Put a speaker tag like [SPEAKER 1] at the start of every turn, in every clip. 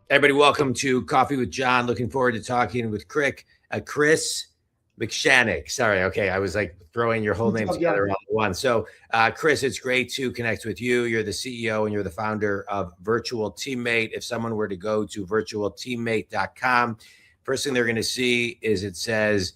[SPEAKER 1] Everybody, welcome to Coffee with John. Looking forward to talking with Chris McShanag. Sorry, okay, I was like throwing your whole
[SPEAKER 2] Good
[SPEAKER 1] name
[SPEAKER 2] job, John.
[SPEAKER 1] together all at once. So, Chris, it's great to connect with you. You're the CEO and you're the founder of Virtual Teammate. If someone were to go to virtualteammate.com, first thing they're going to see is it says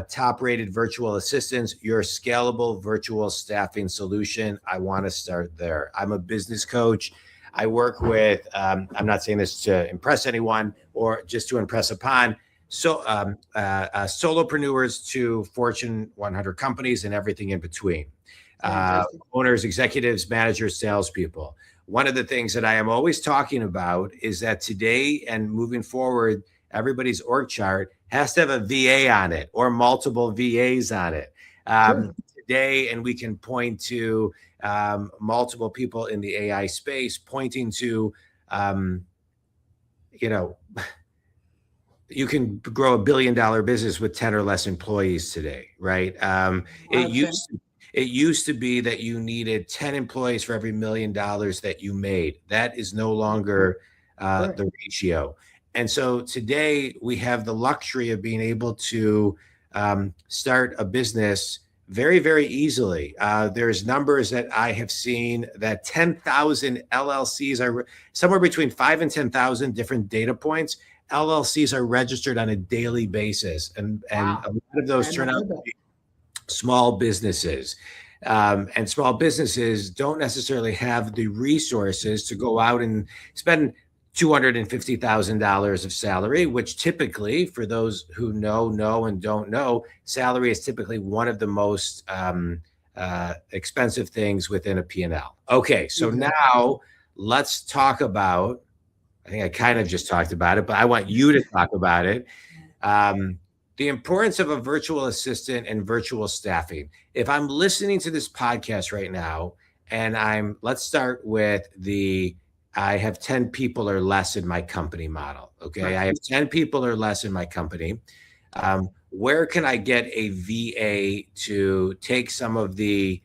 [SPEAKER 1] top-rated virtual assistants, your scalable virtual staffing solution. I want to start there. I'm a business coach. I work with, I'm not saying this to impress anyone or just to impress upon, solopreneurs to Fortune 100 companies and everything in between.
[SPEAKER 2] Fantastic.
[SPEAKER 1] Owners, executives, managers, salespeople. One of the things that I am always talking about is that today and moving forward, everybody's org chart has to have a VA on it or multiple VAs on it.
[SPEAKER 2] Sure.
[SPEAKER 1] Today, and we can point to multiple people in the AI space pointing to, you know, you can grow $1 billion business with 10 or less employees today, right? It used to be that you needed 10 employees for every $1 million that you made. That is no longer the ratio. And so today we have the luxury of being able to start a business very, very easily. There's numbers that I have seen that 10,000 LLCs are somewhere between 5 and 10,000 different data points. LLCs are registered on a daily basis, and
[SPEAKER 2] Wow.
[SPEAKER 1] a lot of those turn out to be small businesses. And small businesses don't necessarily have the resources to go out and spend $250,000 of salary, which typically, for those who know, and don't know, salary is typically one of the most expensive things within a P&L. Okay, so now let's talk about, I think I kind of just talked about it, but I want you to talk about it. The importance of a virtual assistant and virtual staffing. If I'm listening to this podcast right now, and let's start with I have 10 people or less in my company model. Okay. Right. I have 10 people or less in my company. Where can I get a VA to take some of the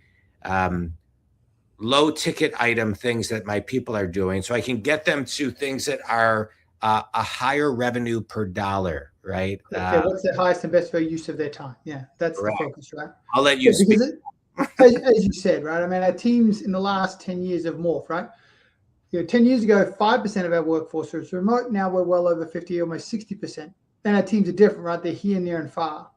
[SPEAKER 1] low ticket item things that my people are doing so I can get them to things that are a higher revenue per dollar, right?
[SPEAKER 2] Okay, what's the highest and best value use of their time? Yeah, that's
[SPEAKER 1] correct.
[SPEAKER 2] The focus, right?
[SPEAKER 1] I'll let you speak.
[SPEAKER 2] As you said, right? I mean, our teams in the last 10 years have morphed, right? 10 years ago, 5% of our workforce was remote. Now we're well over 50, almost 60%. And our teams are different, right? They're here, near, and far.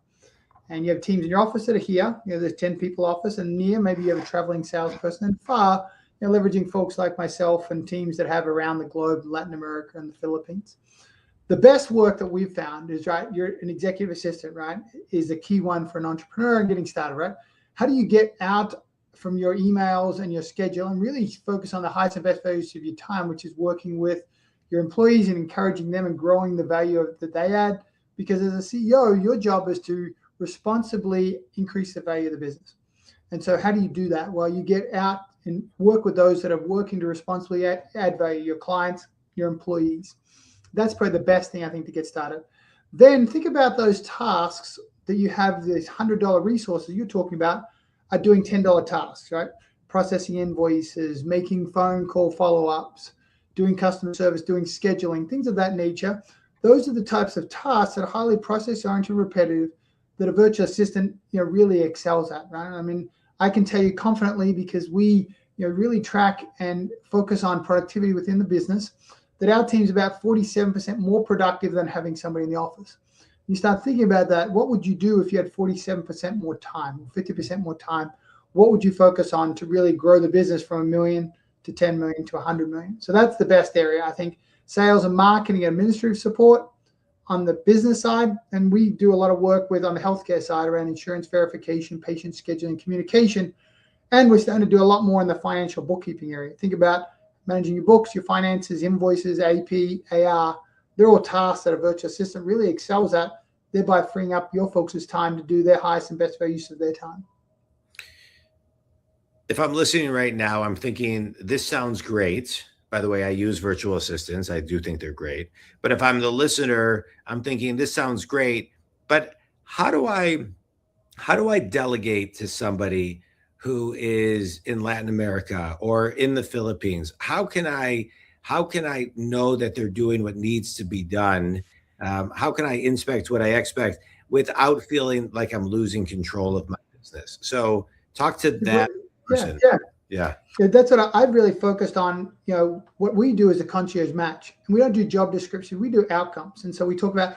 [SPEAKER 2] And you have teams in your office that are here. There's 10 people office, and near, maybe you have a traveling salesperson, and far, leveraging folks like myself and teams that have around the globe, Latin America and the Philippines. The best work that we've found is, right, you're an executive assistant, right, is the key one for an entrepreneur and getting started, right? How do you get out from your emails and your schedule and really focus on the highest and best values of your time, which is working with your employees and encouraging them and growing the value that they add? Because as a CEO, your job is to responsibly increase the value of the business. And so how do you do that? Well, you get out and work with those that are working to responsibly add value, your clients, your employees. That's probably the best thing, I think, to get started. Then think about those tasks that you have, these $100 resources you're talking about are doing $10 tasks, right? Processing invoices, making phone call follow-ups, doing customer service, doing scheduling, things of that nature. Those are the types of tasks that are highly process-oriented, repetitive, that a virtual assistant, really excels at, right? I mean, I can tell you confidently, because we, really track and focus on productivity within the business, that our team's about 47% more productive than having somebody in the office. You start thinking about that. What would you do if you had 47% more time, 50% more time? What would you focus on to really grow the business from 1 million to 10 million to 100 million? So that's the best area, I think. Sales and marketing and administrative support on the business side. And we do a lot of work on the healthcare side around insurance verification, patient scheduling, communication. And we're starting to do a lot more in the financial bookkeeping area. Think about managing your books, your finances, invoices, AP, AR. They're all tasks that a virtual assistant really excels at, thereby freeing up your folks' time to do their highest and best value use of their time.
[SPEAKER 1] If I'm listening right now, I'm thinking, this sounds great. By the way, I use virtual assistants. I do think they're great. But if I'm the listener, I'm thinking, this sounds great. But how do I delegate to somebody who is in Latin America or in the Philippines? How can I how can I know that they're doing what needs to be done? How can I inspect what I expect without feeling like I'm losing control of my business? So talk to that
[SPEAKER 2] Yeah,
[SPEAKER 1] person.
[SPEAKER 2] yeah.
[SPEAKER 1] Yeah.
[SPEAKER 2] Yeah, that's what I've really focused on. What we do is a concierge match, and we don't do job description. We do outcomes, and so we talk about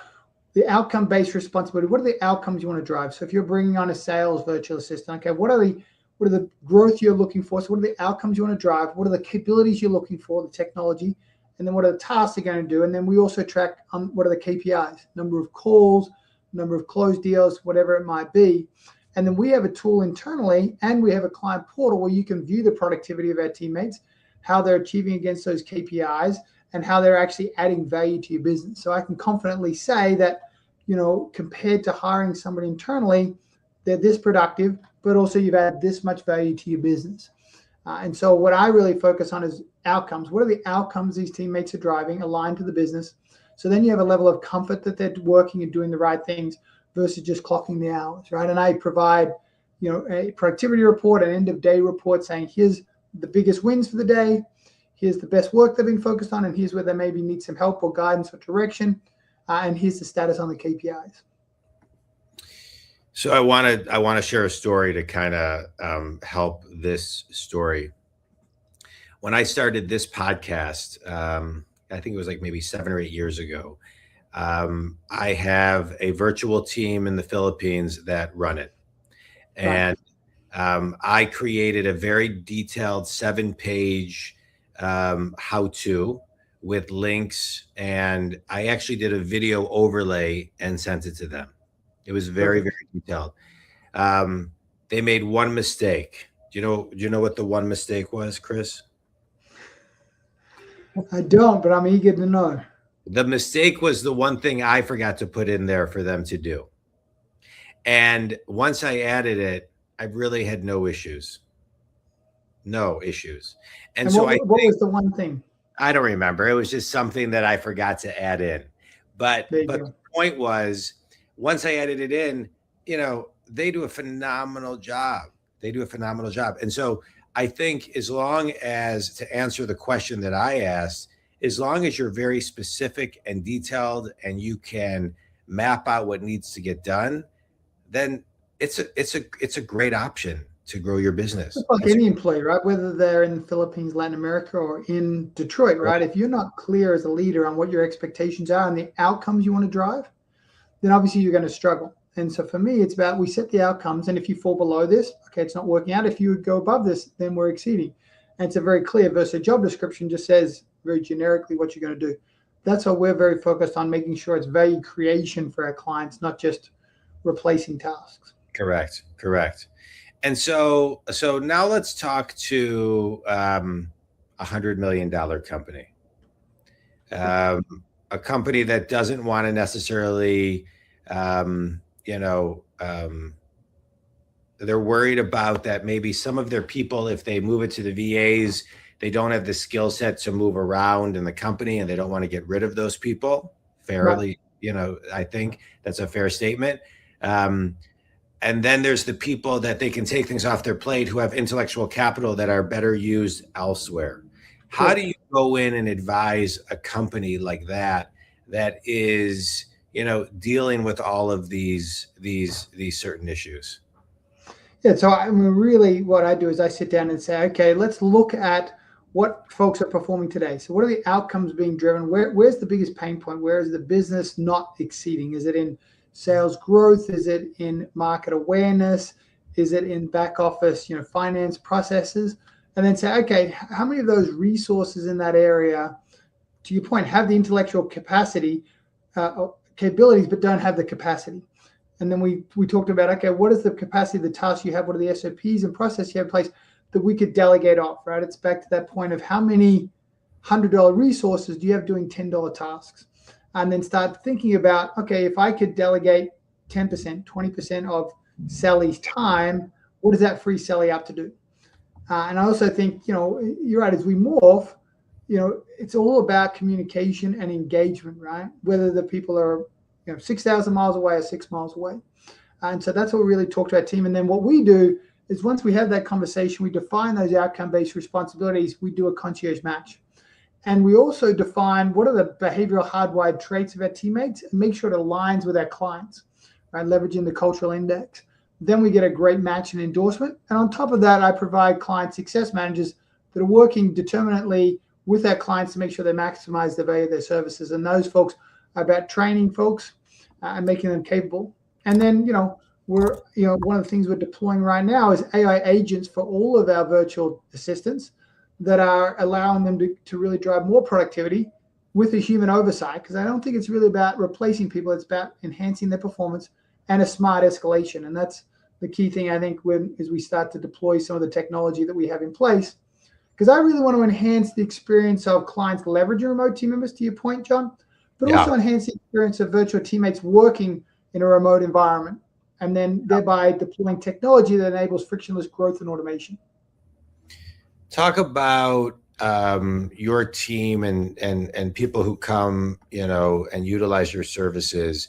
[SPEAKER 2] the outcome-based responsibility. What are the outcomes you want to drive? So if you're bringing on a sales virtual assistant, okay, what are the growth you're looking for? So what are the outcomes you want to drive? What are the capabilities you're looking for? The technology, and then what are the tasks they're going to do? And then we also track what are the KPIs, number of calls, number of closed deals, whatever it might be. And then we have a tool internally, and we have a client portal where you can view the productivity of our teammates, how they're achieving against those KPIs, and how they're actually adding value to your business. So I can confidently say that, compared to hiring somebody internally, they're this productive, but also you've added this much value to your business. And so what I really focus on is outcomes. What are the outcomes these teammates are driving aligned to the business? So then you have a level of comfort that they're working and doing the right things versus just clocking the hours, right? And I provide, a productivity report, an end of day report saying, here's the biggest wins for the day, here's the best work they've been focused on, and here's where they maybe need some help or guidance or direction, and here's the status on the KPIs.
[SPEAKER 1] So I want to share a story to kind of help this story. When I started this podcast, I think it was like maybe 7 or 8 years ago. I have a virtual team in the Philippines that run it. And I created a very detailed 7-page how-to with links. And I actually did a video overlay and sent it to them. It was very, very detailed. They made one mistake. Do you know what the one mistake was, Chris?
[SPEAKER 2] I don't, but I'm eager to know.
[SPEAKER 1] The mistake was the one thing I forgot to put in there for them to do. And once I added it, I really had no issues. No issues. And so
[SPEAKER 2] what was the one thing?
[SPEAKER 1] I don't remember. It was just something that I forgot to add in. But the point was, once I added it in, they do a phenomenal job. They do a phenomenal job. And so I think as long as, to answer the question that I asked, as long as you're very specific and detailed and you can map out what needs to get done, then it's a great option to grow your business.
[SPEAKER 2] It's like any employee, right? Whether they're in the Philippines, Latin America, or in Detroit, right? If you're not clear as a leader on what your expectations are and the outcomes you want to drive, then obviously you're going to struggle. And so for me, it's about, we set the outcomes, and if you fall below this, okay, it's not working out. If you would go above this, then we're exceeding. And it's a very clear versus a job description just says very generically what you're going to do. That's why we're very focused on making sure it's value creation for our clients, not just replacing tasks.
[SPEAKER 1] Correct. And so now let's talk to $100 million company, a company that doesn't want to necessarily, they're worried about that maybe some of their people, if they move it to the VAs, they don't have the skill set to move around in the company, and they don't want to get rid of those people fairly. Right. I think that's a fair statement. And then there's the people that they can take things off their plate who have intellectual capital that are better used elsewhere. How do you go in and advise a company like that is, dealing with all of these certain issues?
[SPEAKER 2] Yeah. So really what I do is I sit down and say, okay, let's look at what folks are performing today. So what are the outcomes being driven? Where's the biggest pain point? Where is the business not exceeding? Is it in sales growth? Is it in market awareness? Is it in back office, finance processes? And then say, okay, how many of those resources in that area, to your point, have the intellectual capacity, capabilities, but don't have the capacity? And then we talked about, okay, what is the capacity of the tasks you have? What are the SOPs and process you have in place that we could delegate off, right? It's back to that point of how many $100 resources do you have doing $10 tasks? And then start thinking about, okay, if I could delegate 10%, 20% of Sally's time, what does that free Sally up to do? And I also think, you're right, as we morph, it's all about communication and engagement, right? Whether the people are, 6,000 miles away or 6 miles away. And so that's what we really talk to our team. And then what we do is once we have that conversation, we define those outcome-based responsibilities, we do a concierge match. And we also define what are the behavioral hardwired traits of our teammates and make sure it aligns with our clients, right? Leveraging the cultural index. Then we get a great match and endorsement. And on top of that, I provide client success managers that are working determinately with our clients to make sure they maximize the value of their services. And those folks are about training folks and making them capable. And then, one of the things we're deploying right now is AI agents for all of our virtual assistants that are allowing them to really drive more productivity with a human oversight. Because I don't think it's really about replacing people. It's about enhancing their performance and a smart escalation. And that's the key thing, I think, as we start to deploy some of the technology that we have in place. Because I really want to enhance the experience of clients leveraging remote team members, to your point, John, but also enhance the experience of virtual teammates working in a remote environment, and then thereby deploying technology that enables frictionless growth and automation.
[SPEAKER 1] Talk about your team and people who come, and utilize your services.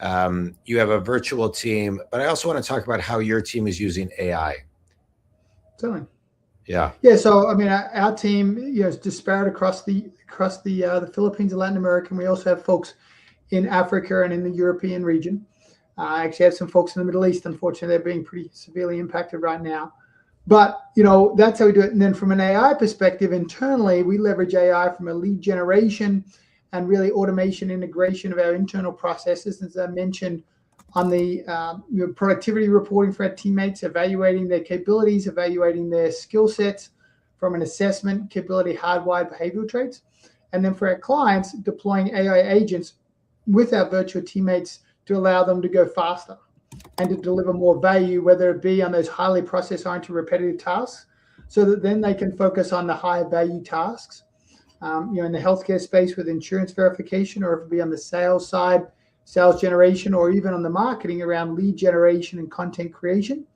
[SPEAKER 1] You have a virtual team, but I also want to talk about how your team is using AI.
[SPEAKER 2] Certainly.
[SPEAKER 1] Yeah.
[SPEAKER 2] So our team, is disparate across the Philippines and Latin America. And we also have folks in Africa and in the European region. I actually have some folks in the Middle East. Unfortunately, they're being pretty severely impacted right now. But that's how we do it. And then from an AI perspective, internally, we leverage AI from a lead generation and really automation integration of our internal processes, as I mentioned, on the productivity reporting for our teammates, evaluating their capabilities, evaluating their skill sets from an assessment, capability, hardwired behavioral traits. And then for our clients, deploying AI agents with our virtual teammates to allow them to go faster and to deliver more value, whether it be on those highly process-oriented repetitive tasks, so that then they can focus on the higher value tasks, in the healthcare space with insurance verification, or if it be on the sales side, sales generation, or even on the marketing around lead generation and content creation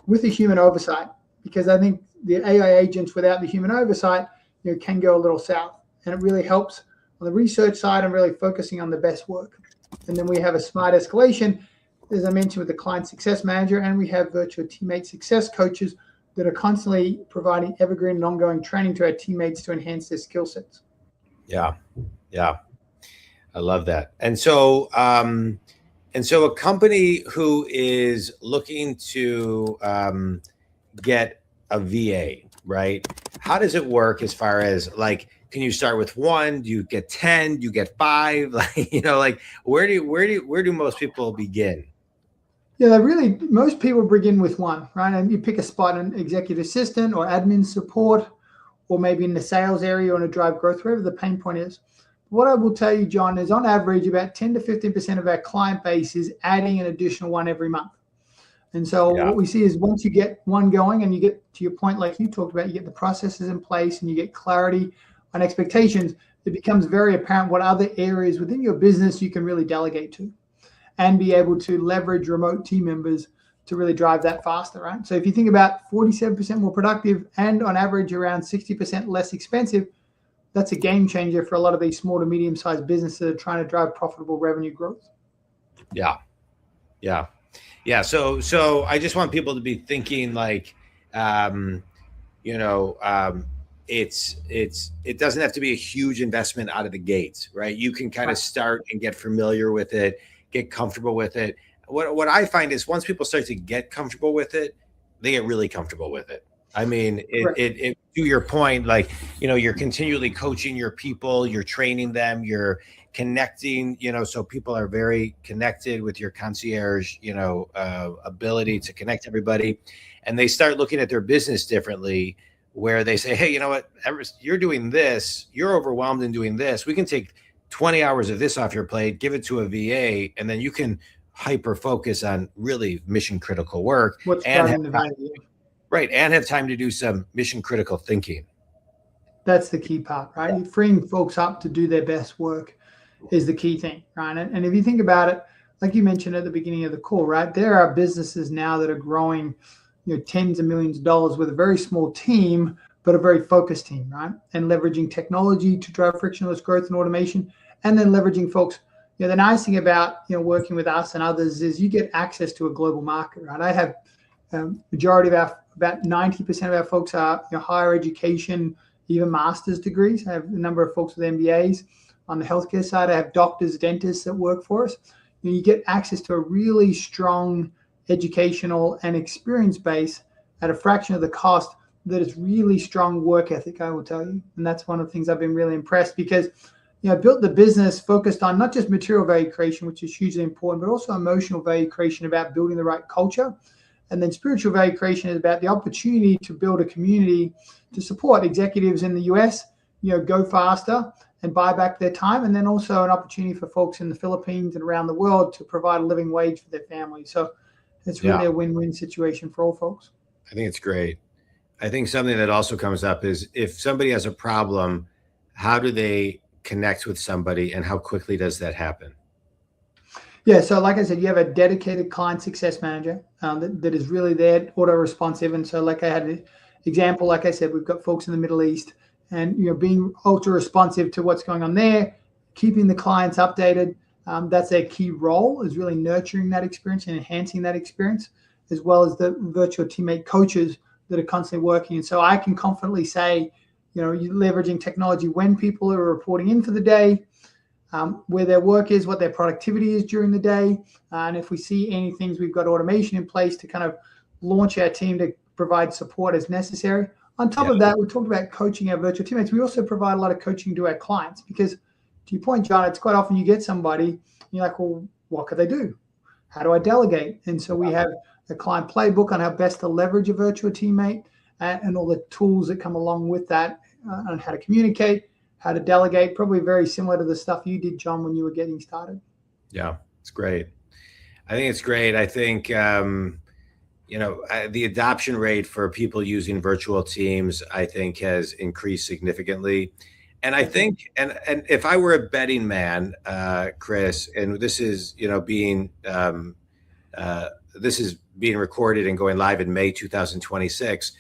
[SPEAKER 2] with a human oversight. Because I think the AI agents without the human oversight, can go a little south. And it really helps on the research side and really focusing on the best work. And then we have a smart escalation, as I mentioned, with the client success manager, and we have virtual teammate success coaches that are constantly providing evergreen and ongoing training to our teammates to enhance their skill sets.
[SPEAKER 1] Yeah. I love that. And so a company who is looking to get a VA, right? How does it work as far as can you start with one? Do you get 10? Do you get 5? Where do most people begin?
[SPEAKER 2] Yeah, most people begin with one, right? And you pick a spot, an executive assistant or admin support, or maybe in the sales area or in a drive growth, wherever the pain point is. What I will tell you, John, is on average, about 10 to 15% of our client base is adding an additional one every month. And so what we see is once you get one going and you get to your point, like you talked about, you get the processes in place and you get clarity on expectations, it becomes very apparent what other areas within your business you can really delegate to and be able to leverage remote team members to really drive that faster, right? So if you think about 47% more productive and on average around 60% less expensive, that's a game changer for a lot of these small to medium-sized businesses that are trying to drive profitable revenue growth. Yeah.
[SPEAKER 1] So I just want people to be thinking it doesn't have to be a huge investment out of the gates, right? You can kind of start and get familiar with it, get comfortable with it. What I find is once people start to get comfortable with it, they get really comfortable with it. I mean, it to your point, you're continually coaching your people, you're training them, you're connecting, so people are very connected with your concierge, ability to connect everybody. And they start looking at their business differently, where they say, hey, you know what, you're doing this, you're overwhelmed in doing this. We can take 20 hours of this off your plate, give it to a VA, and then you can hyper focus on really mission critical work. And have time to do some mission critical thinking.
[SPEAKER 2] That's the key part, right? Yeah. Freeing folks up to do their best work is the key thing, right? And if you think about it, like you mentioned at the beginning of the call, right? There are businesses now that are growing, tens of millions of dollars with a very small team, but a very focused team, right? And leveraging technology to drive frictionless growth and automation, and then leveraging folks. The nice thing about working with us and others is you get access to a global market, right? I have majority of about 90% of our folks are higher education, even master's degrees. I have a number of folks with MBAs. On the healthcare side, I have doctors, dentists that work for us. You get access to a really strong educational and experience base at a fraction of the cost that is really strong work ethic, I will tell you. And that's one of the things I've been really impressed because, I built the business focused on not just material value creation, which is hugely important, but also emotional value creation about building the right culture. And then spiritual value creation is about the opportunity to build a community to support executives in the US, go faster and buy back their time. And then also an opportunity for folks in the Philippines and around the world to provide a living wage for their families. So it's really a win-win situation for all folks.
[SPEAKER 1] I think it's great. I think something that also comes up is if somebody has a problem, how do they connect with somebody and how quickly does that happen?
[SPEAKER 2] Yeah, so like I said, you have a dedicated client success manager that is really there, auto-responsive. And so like I had an example, like I said, we've got folks in the Middle East and being ultra-responsive to what's going on there, keeping the clients updated. That's their key role, is really nurturing that experience and enhancing that experience, as well as the virtual teammate coaches that are constantly working. And so I can confidently say, you're leveraging technology when people are reporting in for the day, where their work is, what their productivity is during the day. And if we see any things, we've got automation in place to kind of launch our team to provide support as necessary. On top of that, we talked about coaching our virtual teammates. We also provide a lot of coaching to our clients because, to your point, John, it's quite often you get somebody, and you're like, well, what could they do? How do I delegate? And so we have a client playbook on how best to leverage a virtual teammate and all the tools that come along with that on how to communicate, how to delegate, probably very similar to the stuff you did, John, when you were getting started.
[SPEAKER 1] Yeah, it's great. I think it's great. I think, the adoption rate for people using virtual teams, I think has increased significantly. And I think, and if I were a betting man, Chris, and this is, being recorded and going live in May 2026,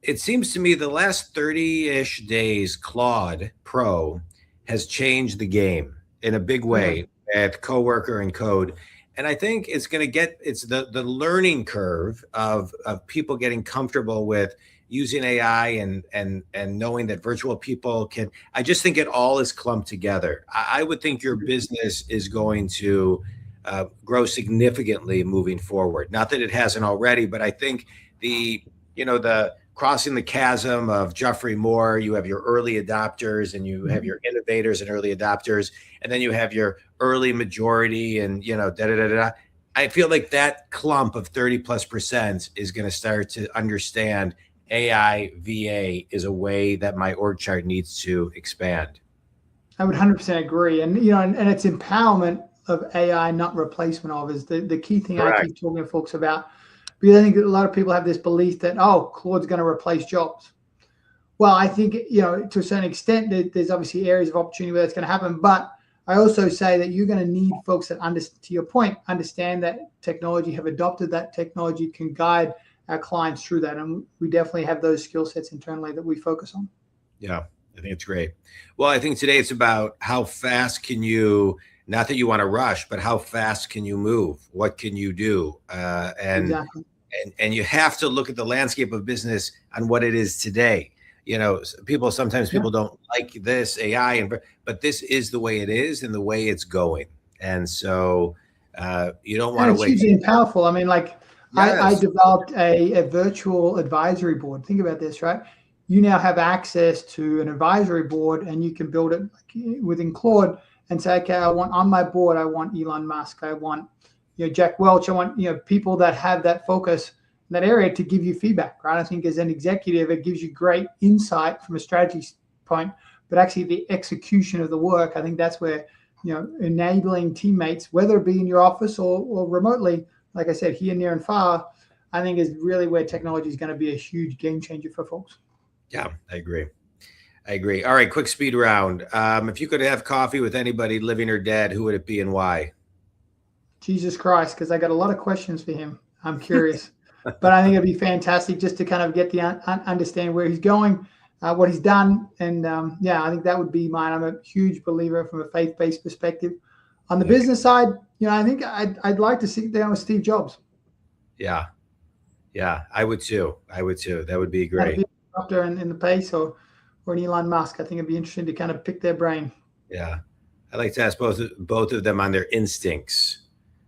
[SPEAKER 1] it seems to me the last 30-ish days, Claude Pro has changed the game in a big way at coworker and code. And I think it's going to it's the learning curve of people getting comfortable with using AI and knowing that virtual people can, I just think it all is clumped together. I would think your business is going to grow significantly moving forward. Not that it hasn't already, but I think the crossing the chasm of Geoffrey Moore, you have your early adopters and you have your innovators and early adopters, and then you have your early majority and, I feel like that clump of 30+% is going to start to understand AI VA is a way that my org chart needs to expand.
[SPEAKER 2] I would 100% agree. And, and it's empowerment of AI, not replacement of, is the key thing. Correct. I keep talking to folks about. Because I think a lot of people have this belief that, Claude's going to replace jobs. Well, I think, to a certain extent, there's obviously areas of opportunity where that's going to happen. But I also say that you're going to need folks that, to your point, understand that technology, have adopted that technology, can guide our clients through that. And we definitely have those skill sets internally that we focus on.
[SPEAKER 1] Yeah, I think it's great. Well, I think today it's about how fast can you, not that you want to rush, but how fast can you move? What can you do? Exactly. And you have to look at the landscape of business on what it is today. Sometimes people don't like this AI, but this is the way it is and the way it's going. And so you don't want to wait.
[SPEAKER 2] It's hugely powerful. I mean, I developed a virtual advisory board. Think about this, right? You now have access to an advisory board and you can build it within Claude and say, okay, on my board, I want Elon Musk. I want Jack Welch. I want, people that have that focus in that area to give you feedback, right? I think as an executive, it gives you great insight from a strategy point, but actually the execution of the work, I think that's where, enabling teammates, whether it be in your office or remotely, like I said, here, near and far, I think is really where technology is going to be a huge game changer for folks.
[SPEAKER 1] Yeah, I agree. All right, quick speed round. If you could have coffee with anybody, living or dead, who would it be and why?
[SPEAKER 2] Jesus Christ, because I got a lot of questions for him. I'm curious. But I think it'd be fantastic just to kind of get the understand where he's going, what he's done. And I think that would be mine. I'm a huge believer from a faith-based perspective. On the business side, I think I'd like to sit down with Steve Jobs.
[SPEAKER 1] Yeah, I would too. That would be great.
[SPEAKER 2] In the pace or or an Elon Musk. I think it'd be interesting to kind of pick their brain.
[SPEAKER 1] Yeah. I'd like to ask both of them on their instincts.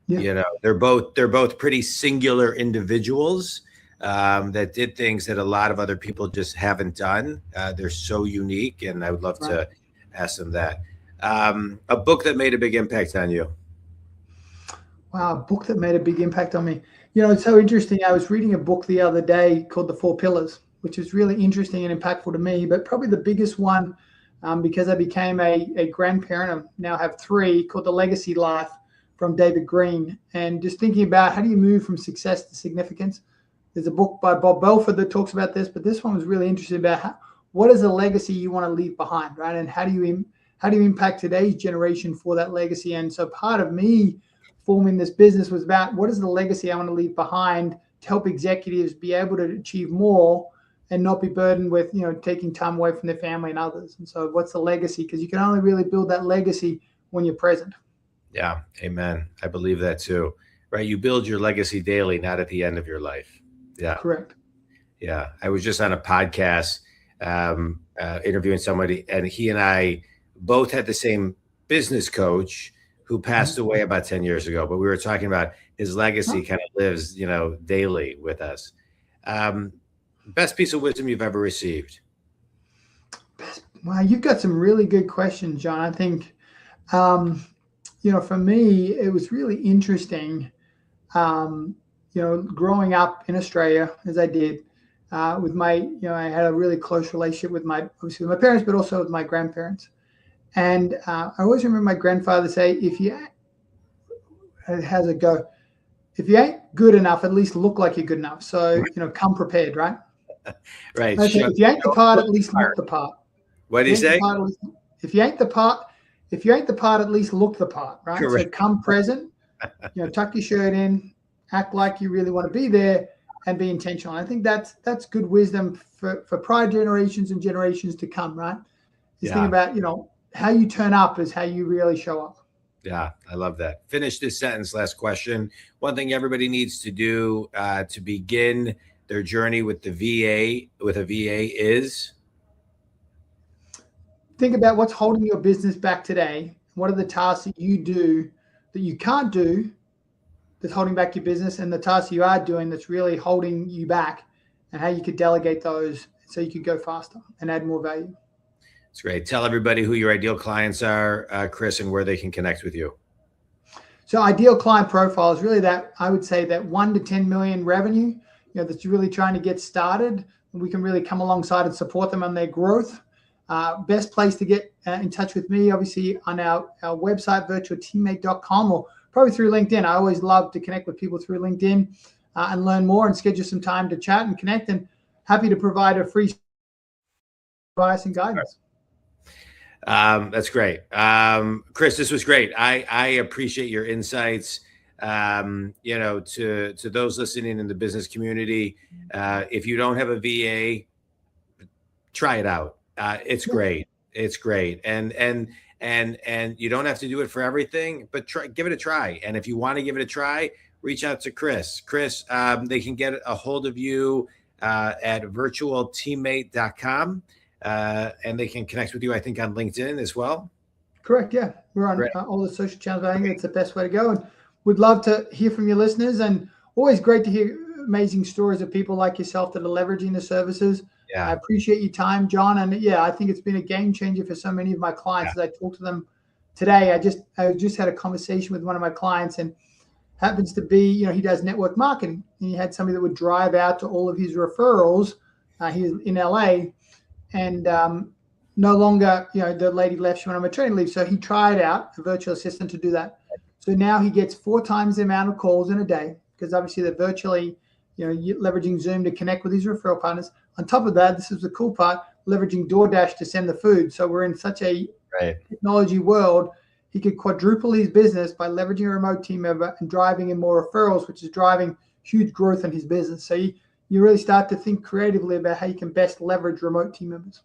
[SPEAKER 2] Yeah.
[SPEAKER 1] You know, they're both pretty singular individuals that did things that a lot of other people just haven't done. They're so unique, and I would love to ask them that. A book that made a big impact on you.
[SPEAKER 2] Wow, a book that made a big impact on me. You know, it's so interesting. I was reading a book the other day called The Four Pillars, which is really interesting and impactful to me, but probably the biggest one, because I became a grandparent, I now have 3, called The Legacy Life from David Green. And just thinking about how do you move from success to significance. There's a book by Bob Belford that talks about this, but this one was really interesting about what is a legacy you want to leave behind, right? And how do you impact today's generation for that legacy? And so part of me forming this business was about what is the legacy I want to leave behind to help executives be able to achieve more and not be burdened with, you know, taking time away from their family and others. And so what's the legacy? Because you can only really build that legacy when you're present.
[SPEAKER 1] Yeah. Amen. I believe that too. Right. You build your legacy daily, not at the end of your life. Yeah.
[SPEAKER 2] Correct.
[SPEAKER 1] Yeah. I was just on a podcast interviewing somebody, and he and I both had the same business coach who passed away about 10 years ago, but we were talking about his legacy kind of lives, you know, daily with us. Best piece of wisdom you've ever received?
[SPEAKER 2] Wow, you've got some really good questions, John. I think, you know, for me, it was really interesting, you know, growing up in Australia, as I did, with my, you know, I had a really close relationship with obviously with my parents, but also with my grandparents. And I always remember my grandfather say, how's it go? If you ain't good enough, at least look like you're good enough. So, you know, come prepared, right?
[SPEAKER 1] Right.
[SPEAKER 2] Okay, if you ain't the part, at least look the part.
[SPEAKER 1] What did he say?
[SPEAKER 2] If you ain't the part, at least look the part, right? Correct. So come present, you know, tuck your shirt in, act like you really want to be there, and be intentional. I think that's good wisdom for prior generations and generations to come, right? Just think about, you know, how you turn up is how you really show up.
[SPEAKER 1] Yeah, I love that. Finish this sentence. Last question. One thing everybody needs to do to begin their journey with a VA is?
[SPEAKER 2] Think about what's holding your business back today. What are the tasks that you do that you can't do that's holding back your business, and the tasks you are doing that's really holding you back, and how you could delegate those so you could go faster and add more value.
[SPEAKER 1] That's great. Tell everybody who your ideal clients are, Chris, and where they can connect with you.
[SPEAKER 2] So ideal client profile is really that, I would say, that 1 to 10 million revenue, you know, that's really trying to get started, and we can really come alongside and support them on their growth. Best place to get in touch with me, obviously, on our website, virtualteammate.com, or probably through LinkedIn. I always love to connect with people through LinkedIn and learn more and schedule some time to chat and connect, and happy to provide a free advice and guidance.
[SPEAKER 1] That's great. Chris, this was great. I appreciate your insights. You know, to those listening in the business community, if you don't have a VA, try it out. It's great. It's great. And you don't have to do it for everything, but give it a try. And if you want to give it a try, reach out to Chris. Chris, they can get a hold of you at virtualteammate.com. And they can connect with you, I think, on LinkedIn as well.
[SPEAKER 2] Correct. Yeah. We're on all the social channels. I think it's the best way to go. And we'd love to hear from your listeners, and always great to hear amazing stories of people like yourself that are leveraging the services. Yeah. I appreciate your time, John. And yeah, I think it's been a game changer for so many of my clients. As I talk to them today, I just had a conversation with one of my clients, and happens to be, you know, he does network marketing, and he had somebody that would drive out to all of his referrals. He's in LA. And no longer, you know, the lady left, she went on maternity leave. So he tried out a virtual assistant to do that. So now he gets 4 times the amount of calls in a day, because obviously they're virtually, you know, leveraging Zoom to connect with his referral partners. On top of that, this is the cool part, leveraging DoorDash to send the food. So we're in such a technology world, he could quadruple his business by leveraging a remote team member and driving in more referrals, which is driving huge growth in his business. So you really start to think creatively about how you can best leverage remote team members.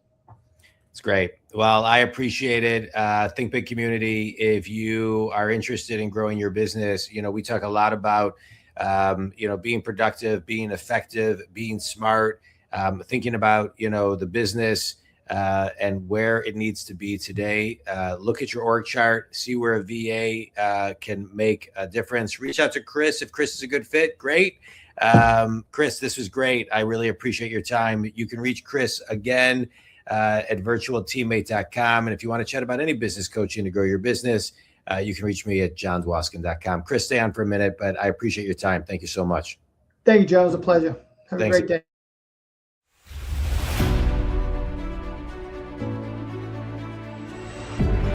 [SPEAKER 1] It's great. Well, I appreciate it. Think Big community. If you are interested in growing your business, you know, we talk a lot about, you know, being productive, being effective, being smart, thinking about, you know, the business and where it needs to be today. Look at your org chart, see where a VA can make a difference. Reach out to Chris. If Chris is a good fit, great. Chris, this was great. I really appreciate your time. You can reach Chris again at virtualteammate.com. And if you want to chat about any business coaching to grow your business, you can reach me at johndwoskin.com. Chris, stay on for a minute, but I appreciate your time. Thank you so much.
[SPEAKER 2] Thank you, Joe. It was a pleasure. Have
[SPEAKER 1] Thanks.
[SPEAKER 2] a great day.